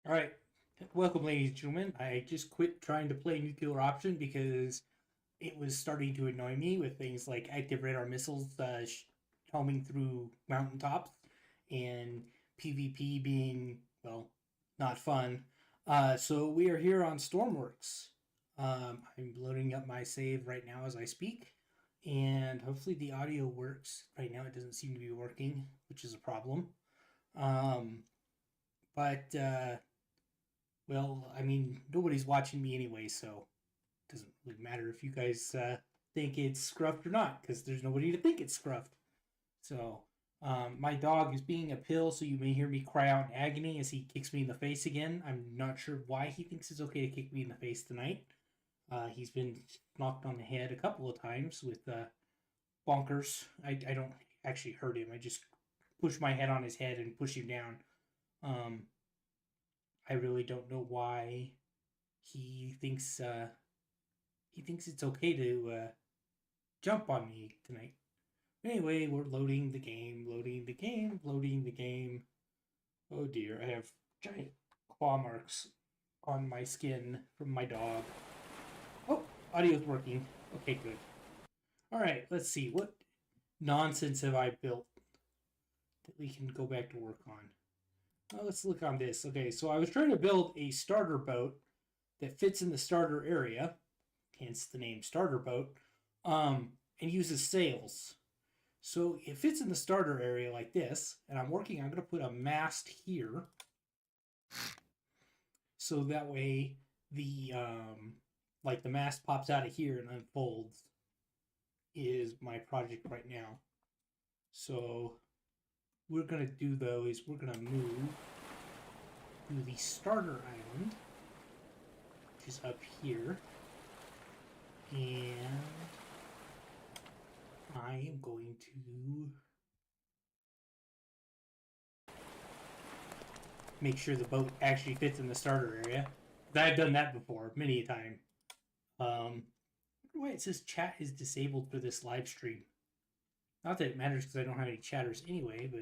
All right, welcome, ladies and gentlemen. I just quit trying to play nuclear option because it was starting to annoy me with things like active radar missiles homing through mountaintops and PvP being, well, not fun. So we are here on Stormworks. I'm loading up my save right now as I speak, and hopefully the audio works. Right now it doesn't seem to be working, which is a problem. Um, but well, I mean, nobody's watching me anyway, so it doesn't really matter if you guys think it's scruffed or not, because there's nobody to think it's scruffed. So, my dog is being a pill, so you may hear me cry out in agony as he kicks me in the face again. I'm not sure why he thinks it's okay to kick me in the face tonight. He's been knocked on the head a couple of times with bonkers. I don't actually hurt him. I just push my head on his head and push him down. Um, I really don't know why he thinks it's okay to jump on me tonight. Anyway, we're loading the game, loading the game, loading the game. Oh dear, I have giant claw marks on my skin from my dog. Oh, audio's working. Okay, good. All right, let's see. What nonsense have I built that we can go back to work on? Well, let's look on this. Okay, so I was trying to build a starter boat that fits in the starter area, hence the name starter boat, and uses sails. So it fits in the starter area like this, and I'm going to put a mast here, so that way the mast pops out of here and unfolds is my project right now. So we're going to do though is we're going to move to the starter island, which is up here, and I am going to make sure the boat actually fits in the starter area. I've done that before, many a time. Why it says chat is disabled for this live stream. Not that it matters because I don't have any chatters anyway, but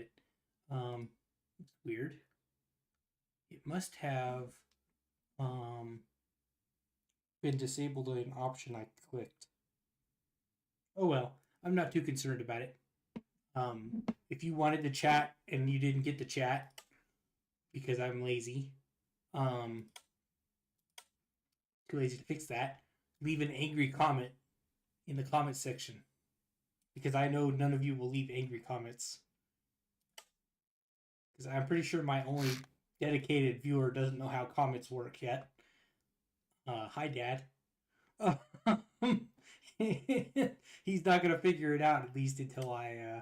it's weird. It must have been disabled in an option I clicked. Oh well, I'm not too concerned about it. If you wanted to chat and you didn't get to chat because I'm lazy, too lazy to fix that, leave an angry comment in the comment section because I know none of you will leave angry comments because I'm pretty sure my only dedicated viewer doesn't know how comments work yet. Hi, Dad. He's not going to figure it out, at least until I...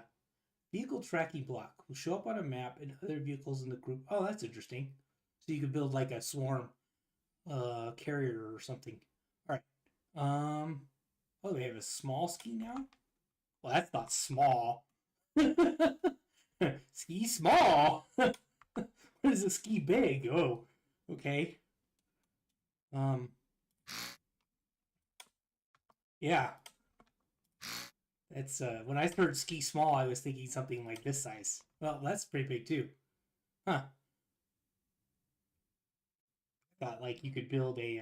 vehicle tracking block will show up on a map and other vehicles in the group. Oh, that's interesting. So you could build like a swarm carrier or something. All right. Oh, they have a small ski now? Well, that's not small. Ski small? What is a ski big? Oh, okay. Yeah. That's when I heard ski small, I was thinking something like this size. Well, that's pretty big too. Huh. Thought like you could build a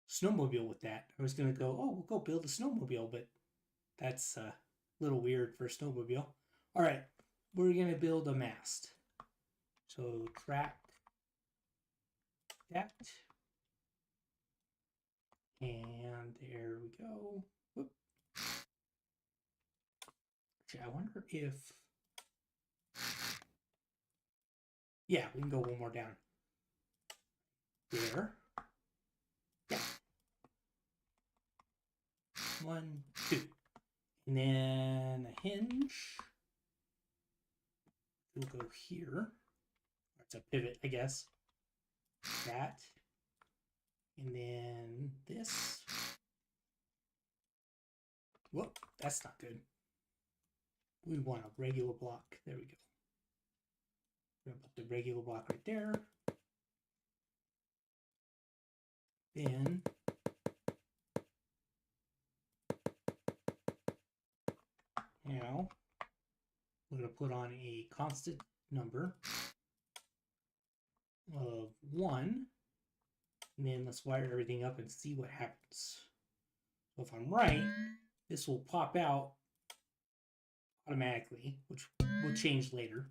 snowmobile with that. I was gonna go, oh, we'll go build a snowmobile, but that's a little weird for a snowmobile. All right, we're gonna build a mast. So track that, and there we go. Whoop. Actually, I wonder if, yeah, we can go one more down. There. Yeah. 1, 2. And then a hinge. We'll go here. It's a pivot, I guess. That. And then this. Whoop, that's not good. We want a regular block. There we go. We're going to put the regular block right there. Then now we're going to put on a constant number of 1. And then let's wire everything up and see what happens. So if I'm right, this will pop out automatically, which will change later.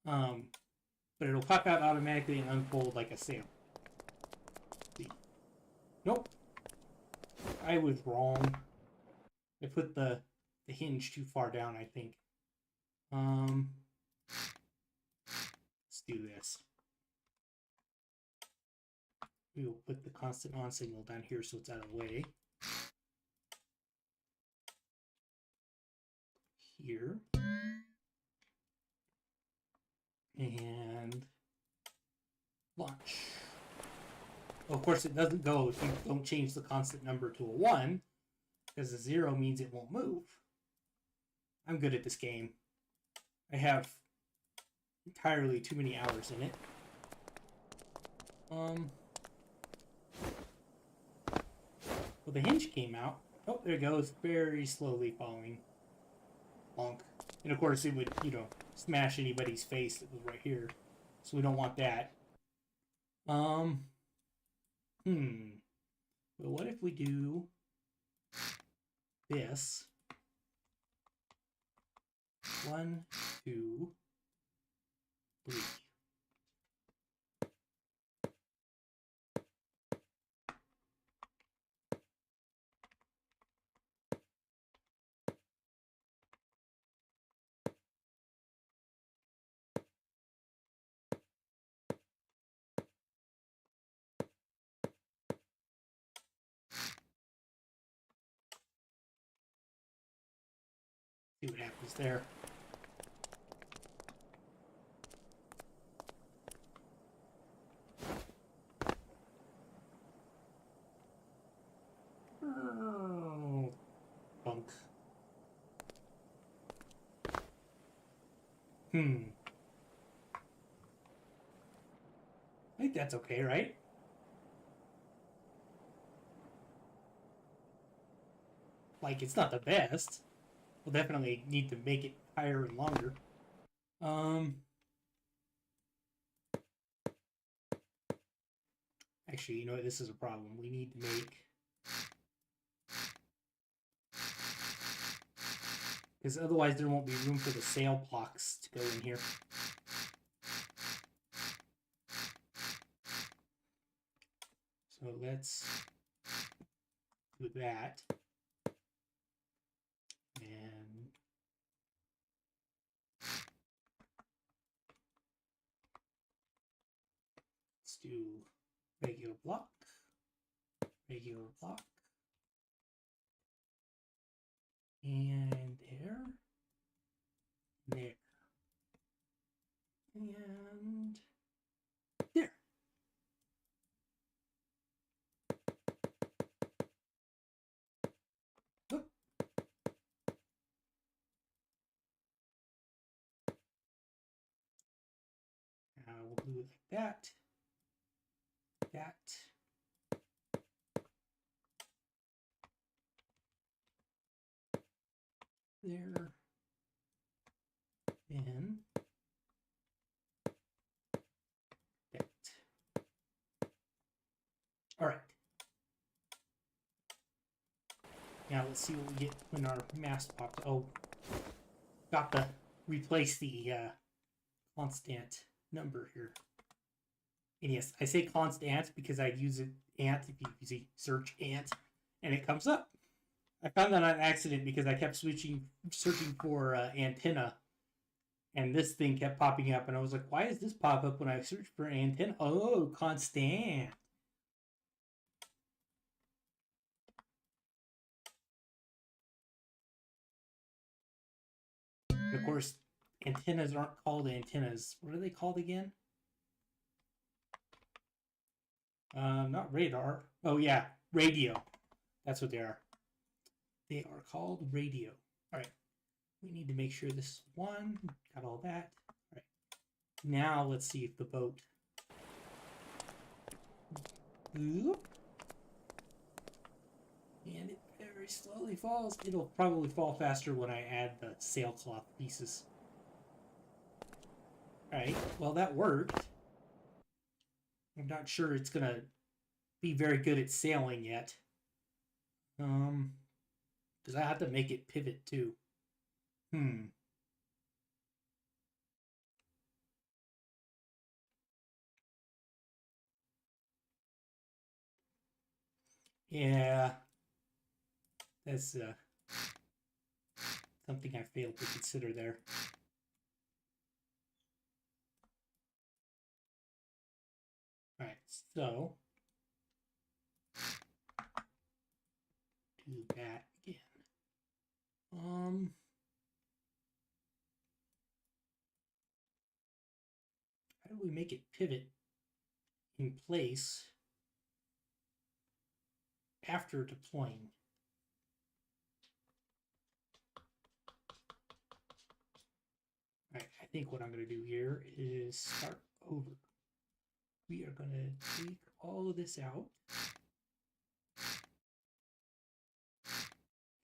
But it'll pop out automatically and unfold like a sail. See. Nope. I was wrong. I put the hinge too far down, I think. Let's do this. We will put the constant on signal down here so it's out of the way. Here. And launch. Of course, it doesn't go if you don't change the constant number to a 1, because a 0 means it won't move. I'm good at this game. I have entirely too many hours in it. Well, the hinge came out. Oh, there it goes. Very slowly falling. Bonk. And of course, it would, smash anybody's face that was right here. So we don't want that. Well, what if we do this? 1, 2, 3. See what happens there. Oh, bunk. I think that's okay, right? Like, it's not the best. We'll definitely need to make it higher and longer. Actually, you know what? This is a problem. We need to make... because otherwise there won't be room for the sail blocks to go in here. So let's do that. And let's do regular block, and there, and there. Oop. Now we'll do it like that, there, then that. All right. Now let's see what we get when our mast pops. Oh, got to replace the constant number here. And yes, I say constant because I use it ant if you see search ant, and it comes up. I found that on accident because I kept searching for antenna, and this thing kept popping up, and I was like, why does this pop up when I search for antenna? Oh, constant. And of course, antennas aren't called antennas. What are they called again? Not radar. Oh yeah, radio. That's what they are. They are called radio. All right. We need to make sure this is 1. Got all that. All right. Now let's see if the boat. Oop. And it very slowly falls. It'll probably fall faster when I add the sailcloth pieces. Alright, well that worked. I'm not sure it's gonna be very good at sailing yet. Because I have to make it pivot too. Yeah, that's something I failed to consider there. Alright, so do that again. How do we make it pivot in place after deploying? Alright, I think what I'm going to do here is start over. We are going to take all of this out.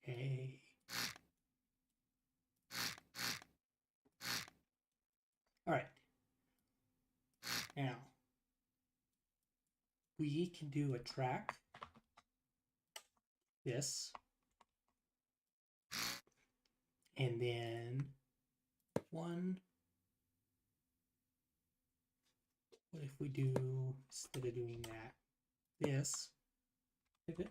Okay. Alright. Now, we can do a track. This. And then one. What if we do, instead of doing that, this, pivot.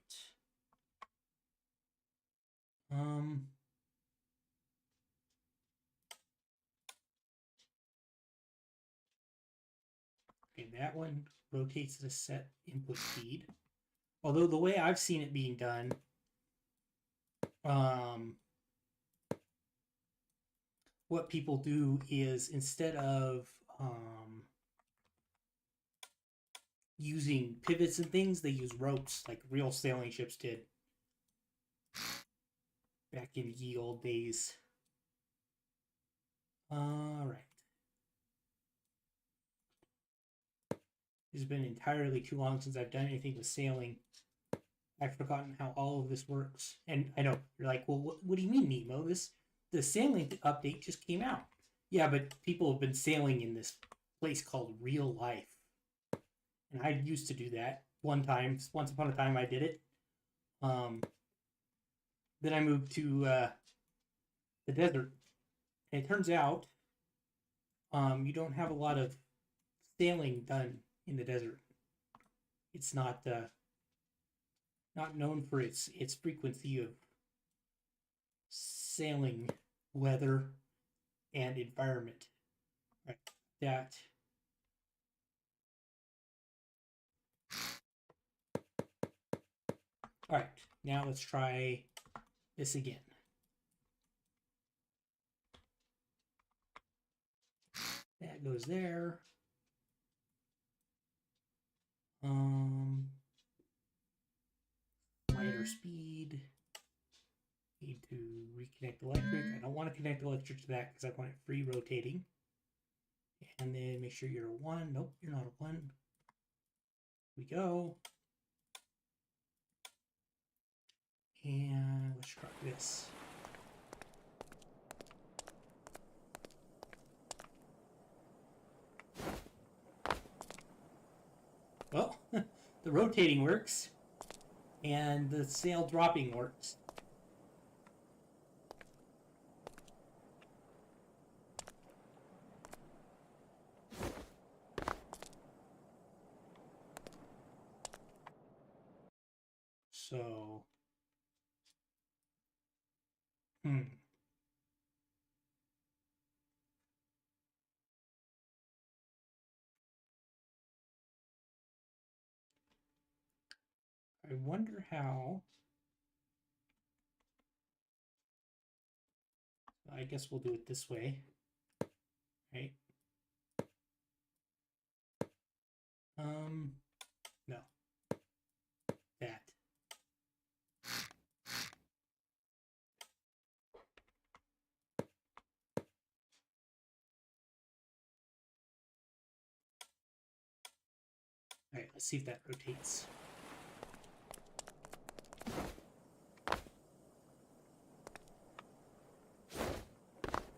Okay, that one rotates at a set input speed. Although the way I've seen it being done, what people do is instead of using pivots and things, they use ropes like real sailing ships did back in ye old days. All right. It's been entirely too long since I've done anything with sailing. I've forgotten how all of this works. And I know you're like, well, what do you mean, Nemo? The sailing update just came out. Yeah, but people have been sailing in this place called real life. And I used to do that once upon a time I did it. Then I moved to the desert. And it turns out you don't have a lot of sailing done in the desert. It's not known for its frequency of sailing, weather, and environment. Right. That. All right, now let's try this again. That goes there. Lighter speed. Need to reconnect electric. I don't want to connect electric to that because I want it free rotating. And then make sure you're a 1. Nope, you're not a 1. Here we go. And let's try this. Well, the rotating works, and the sail dropping works. So, I wonder how. I guess we'll do it this way, right? No. That. All right, let's see if that rotates.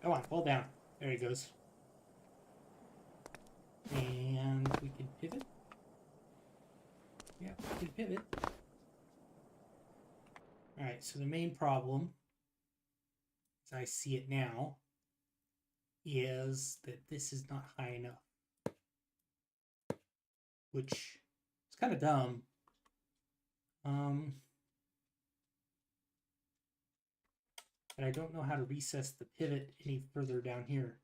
Come on, fall down. There he goes. And we can pivot. Yeah, we can pivot. Alright, so the main problem, as I see it now, is that this is not high enough. Which is kind of dumb. But I don't know how to recess the pivot any further down here.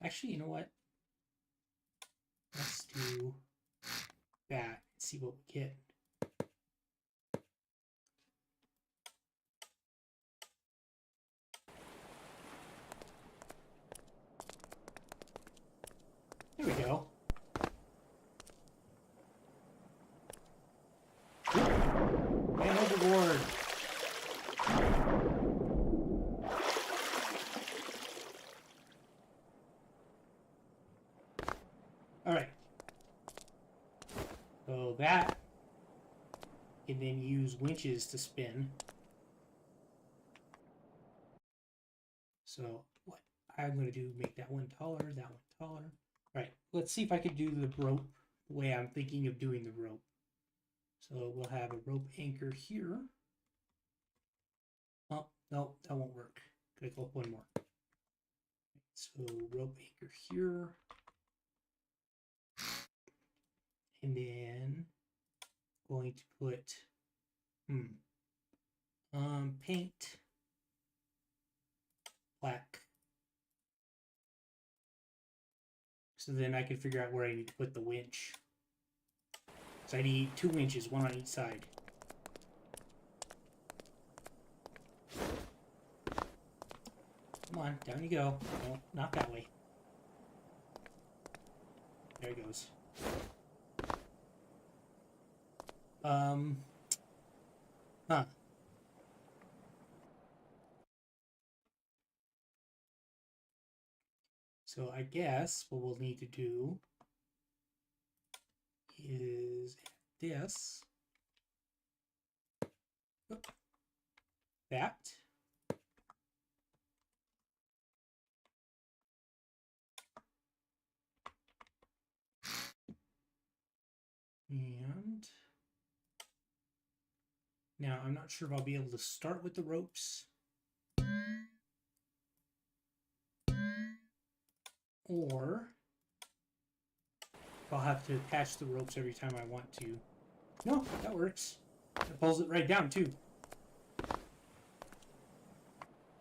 Actually, you know what? Let's do that and see what we get. There we go. And overboard. All right. So that can then use winches to spin. So what I'm going to do, make that one taller, that one taller. All right, let's see if I can do the rope the way I'm thinking of doing the rope. So we'll have a rope anchor here. Oh, no, that won't work. Gotta go up one more. So rope anchor here. And then going to put paint black. So then I can figure out where I need to put the winch. So I need 2 winches, one on each side. Come on, down you go. No, not that way. There it goes. So I guess what we'll need to do is this, that, and now I'm not sure if I'll be able to start with the ropes or I'll have to attach the ropes every time I want to. No, that works. It pulls it right down too.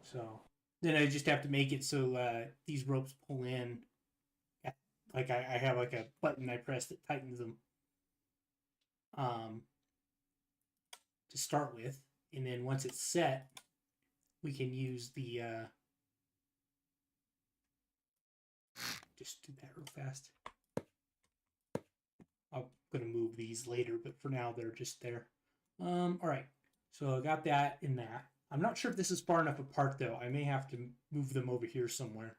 So then I just have to make it so these ropes pull in. Like I have like a button I press that tightens them to start with. And then once it's set, we can use the just do that real fast. I'm going to move these later, but for now they're just there. All right, so I got that in that. I'm not sure if this is far enough apart though. I may have to move them over here somewhere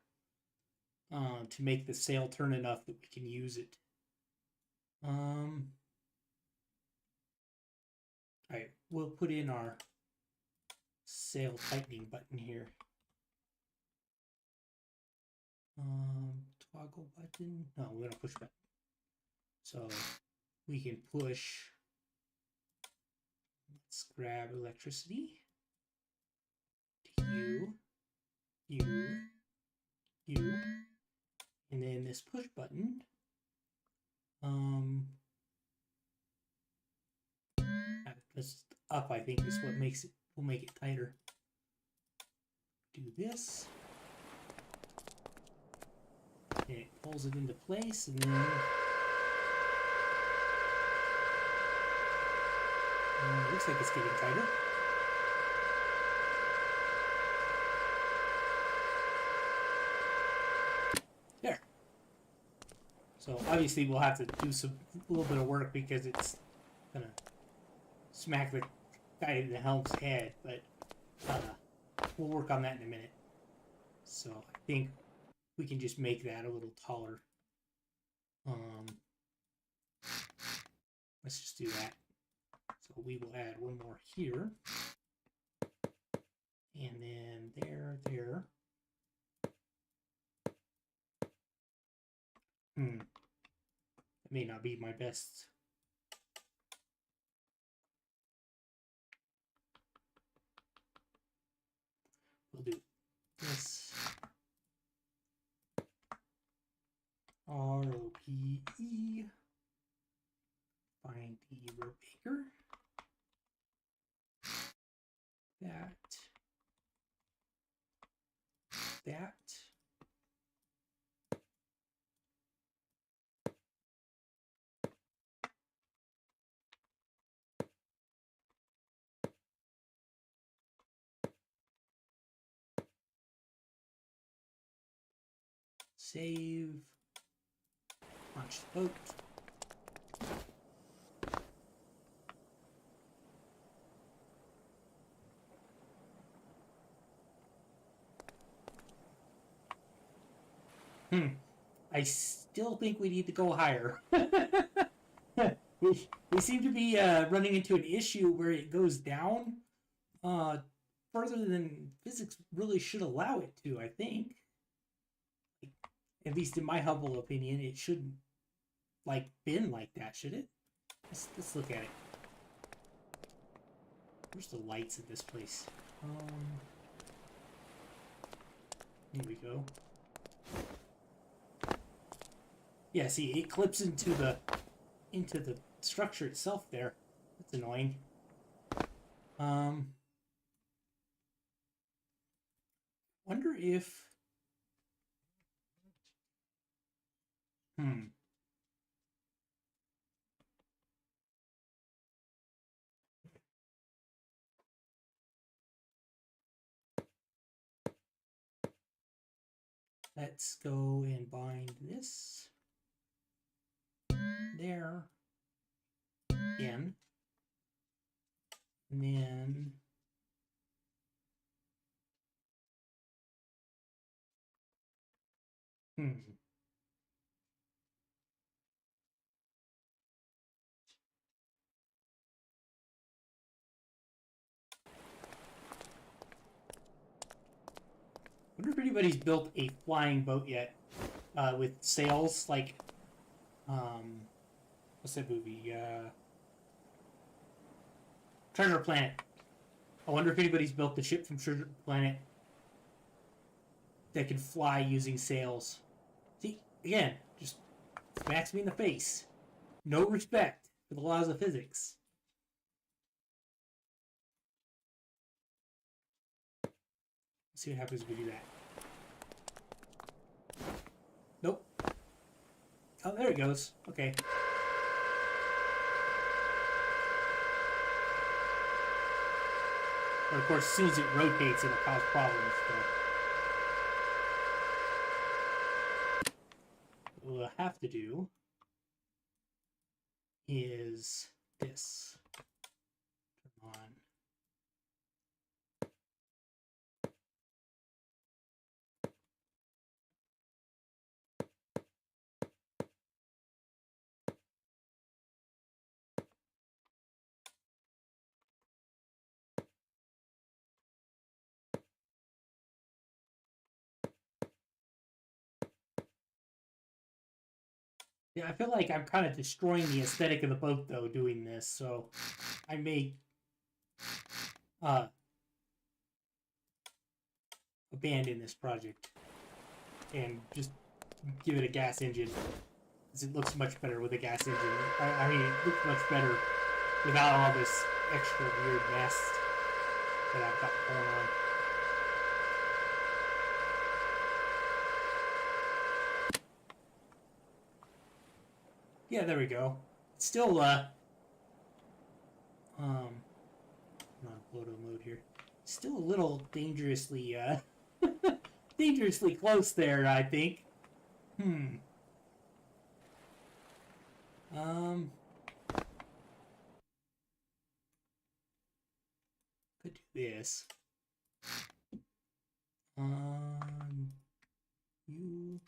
to make the sail turn enough that we can use it. All right, we'll put in our sail tightening button here. Toggle button. No, we're gonna push button. So we can push. Let's grab electricity. You, and then this push button. This up, I think, is what makes it. Will make it tighter. Do this. And it pulls it into place, and then it looks like it's getting tighter. There. So obviously we'll have to do a little bit of work because it's gonna smack the guy in the helm's head, but we'll work on that in a minute. So I think we can just make that a little taller. Let's just do that. So we will add one more here. And then there. It may not be my best. We'll do this. ROPE. Find the rotator. That. Save. Launch the boat. I still think we need to go higher. we seem to be running into an issue where it goes down further than physics really should allow it to, I think. At least in my humble opinion, it shouldn't like been like that, should it? Let's look at it. Where's the lights in this place? Here we go. Yeah, see, it clips into the structure itself there. That's annoying. Wonder if let's go and bind this there again, and then wonder if anybody's built a flying boat yet with sails like what's that movie? Treasure Planet. I wonder if anybody's built the ship from Treasure Planet that can fly using sails. See, again, just smacks me in the face. No respect for the laws of physics. Let's see what happens if we do that. Nope. Oh, there it goes. Okay. But of course, as soon as it rotates, it'll cause problems. What we'll have to do is this. Turn on. Yeah, I feel like I'm kind of destroying the aesthetic of the boat, though, doing this, so I may abandon this project and just give it a gas engine, because it looks much better with a gas engine. I mean, it looks much better without all this extra weird mess that I've got going on. Yeah, there we go. It's still, I'm on photo mode here. Still a little dangerously, dangerously close there, I think. Could do this. You.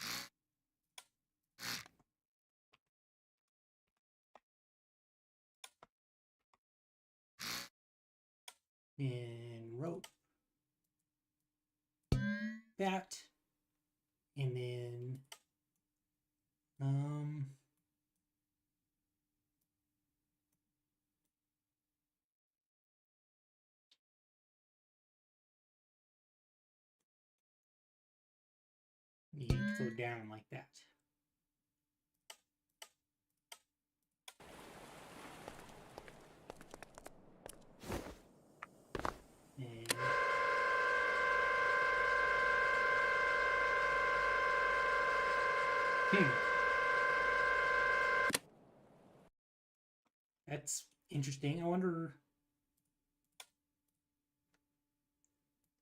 And rope. That. And then Um, need to go down like that. And that's interesting. I wonder.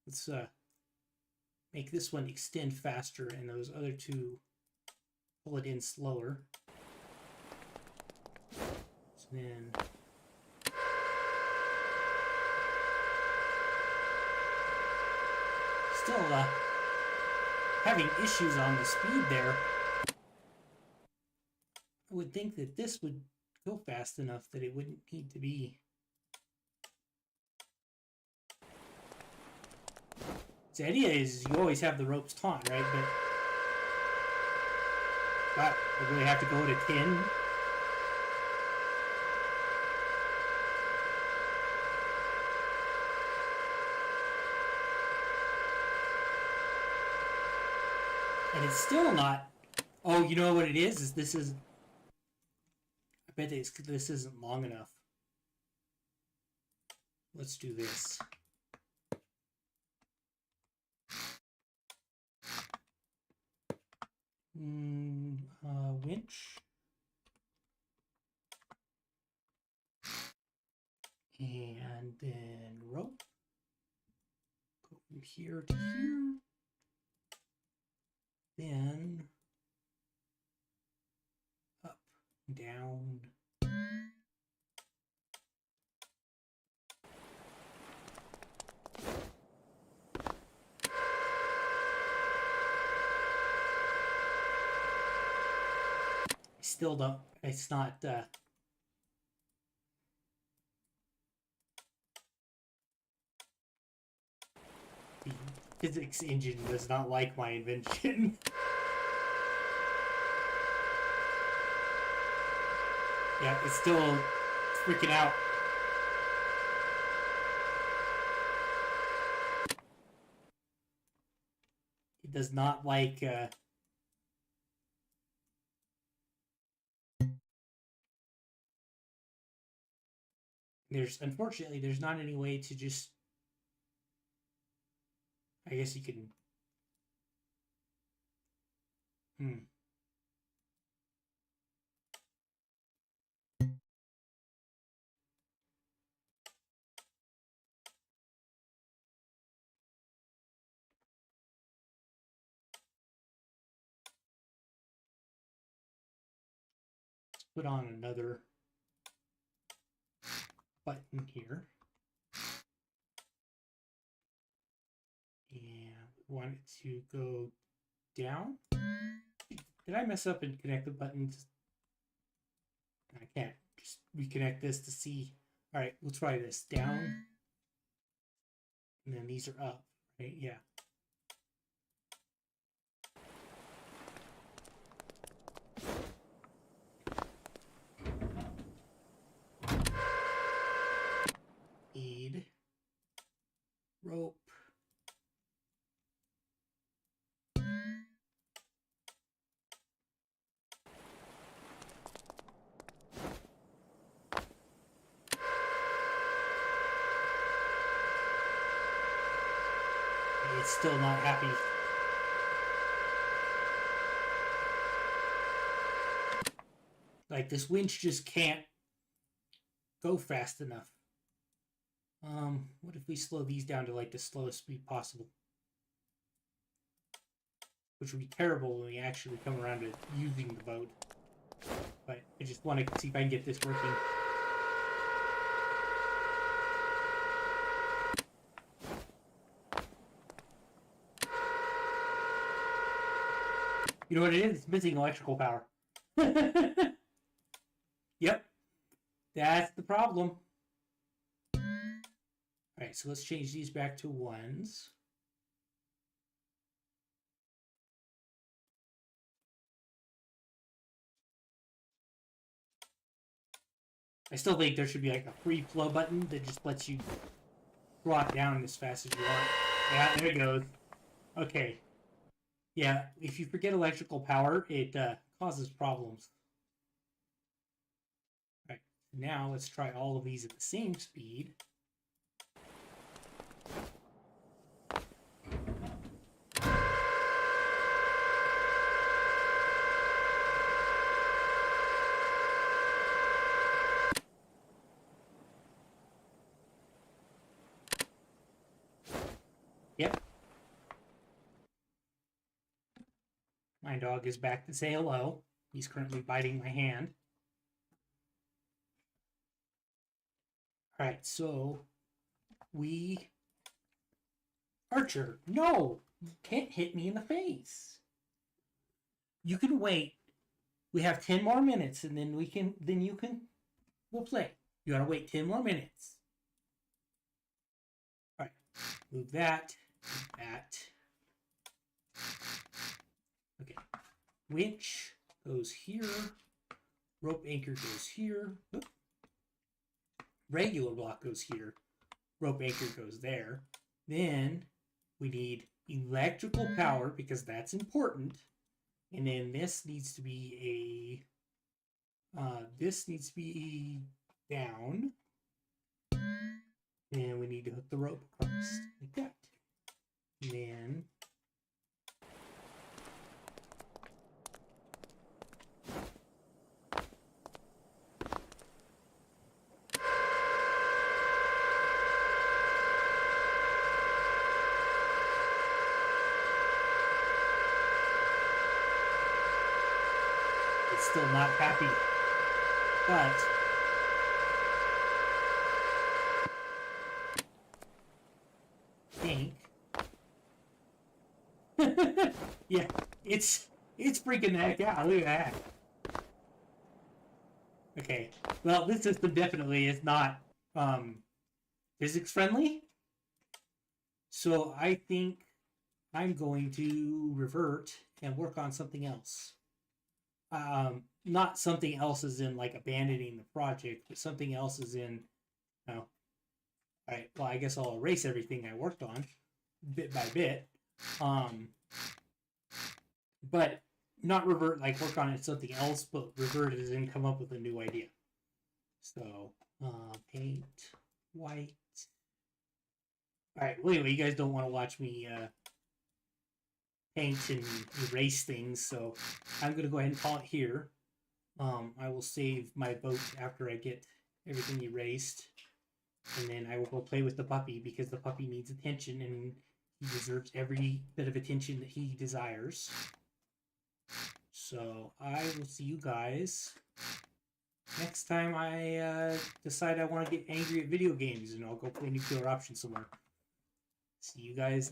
Let's make this one extend faster and those other two pull it in slower. So then still having issues on the speed there. I would think that this would go fast enough that it wouldn't need to be. The idea is you always have the ropes taut, right? But wow, I really have to go to 10. And it's still not. Oh, you know what it is? This is. I bet this isn't long enough. Let's do this. Winch. And then rope. Go from here to here. Then up, down. Still don't. It's not. The physics engine does not like my invention. Yeah, it's still freaking out. It does not like. Unfortunately, there's not any way to just. I guess you can. Let's put on another button here. And we want it to go down. Did I mess up and connect the buttons? I can't. Just reconnect this to see. All right, we'll try this. Down. And then these are up, right? Yeah. Need rope. It's still not happy. Like this winch just can't go fast enough. What if we slow these down to like the slowest speed possible? Which would be terrible when we actually come around to using the boat. But I just want to see if I can get this working. You know what it is? It's missing electrical power. Yep. That's the problem. Alright, so let's change these back to 1s. I still think there should be like a free flow button that just lets you drop down as fast as you want. Yeah, there it goes. Okay. Yeah, if you forget electrical power, it causes problems. All right, now let's try all of these at the same speed. Yep. My dog is back to say hello. He's currently biting my hand. All right, so we... Archer, no! You can't hit me in the face. You can wait. We have 10 more minutes, and then we'll play. You gotta wait 10 more minutes. All right, move that, Okay, winch goes here. Rope anchor goes here. Oop. Regular block goes here. Rope anchor goes there. Then we need electrical power because that's important. And then this needs to be down. And we need to hook the rope across like that. And then it's still not happy. But think yeah, it's freaking the heck out. Look at that. Okay. Well, this system definitely is not physics friendly. So I think I'm going to revert and work on something else. Not something else as in like abandoning the project, but something else as in, all right, well, I guess I'll erase everything I worked on bit by bit. But not revert, like work on it something else, but revert as in come up with a new idea. So, paint white. All right, well, anyway, you guys don't want to watch me paint and erase things, so I'm going to go ahead and call it here. I will save my boat after I get everything erased, and then I will go play with the puppy because the puppy needs attention and he deserves every bit of attention that he desires. So I will see you guys next time I decide I want to get angry at video games, and I'll go play Nuclear Option somewhere. See you guys next